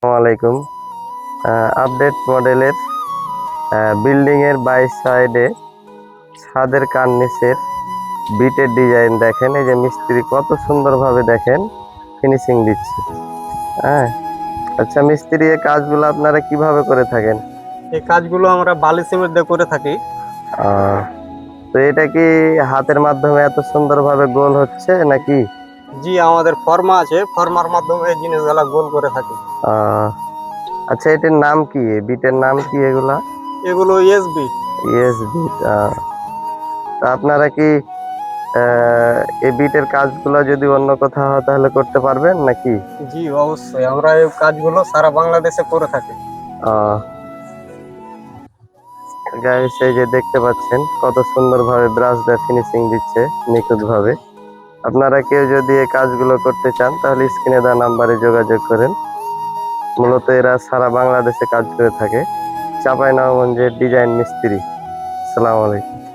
আসসালামাইকুম। আপডেট মডেলের বিল্ডিং এর বাই সাইডে ছাদের কার্নিসের বিটের ডিজাইন দেখেন। এই যে মিস্ত্রি কত সুন্দরভাবে দেখেন ফিনিশিং দিচ্ছে। হ্যাঁ, আচ্ছা মিস্ত্রি, এই কাজগুলো আপনারা কিভাবে করে থাকেন? এই কাজগুলো আমরা বালি সিমেন্ট দিয়ে করে থাকি। আহ, তো এটা কি হাতের মাধ্যমে এত সুন্দরভাবে গোল হচ্ছে নাকি? জি, আমাদের ফর্মা আছে, ফর্মার মাধ্যমে এই জিনিসগুলা গোল করে থাকি। আহ, আচ্ছা, এটার নাম কি? এই বিটের নাম কি এগুলা? এগুলো এসবি। Yes bit. তা আপনারা কি আহ, এই বিটের কাজগুলো যদি অন্য কোথাও হয় তাহলে করতে পারবেন নাকি? জি, অবশ্যই আমরা এই কাজগুলো সারা বাংলাদেশে করে থাকি। গাইস, এই যে দেখতে পাচ্ছেন কত সুন্দরভাবে ব্রাশ দিয়ে ফিনিশিং দিচ্ছে নিখুঁত ভাবে। আপনারা কেউ যদি এই কাজগুলো করতে চান তাহলে স্ক্রিনে দেওয়া নাম্বারে যোগাযোগ করেন। মূলত এরা সারা বাংলাদেশে কাজ করে থাকে। চাঁপাইনবাবগঞ্জের ডিজাইন মিস্ত্রি। আসসালামু আলাইকুম।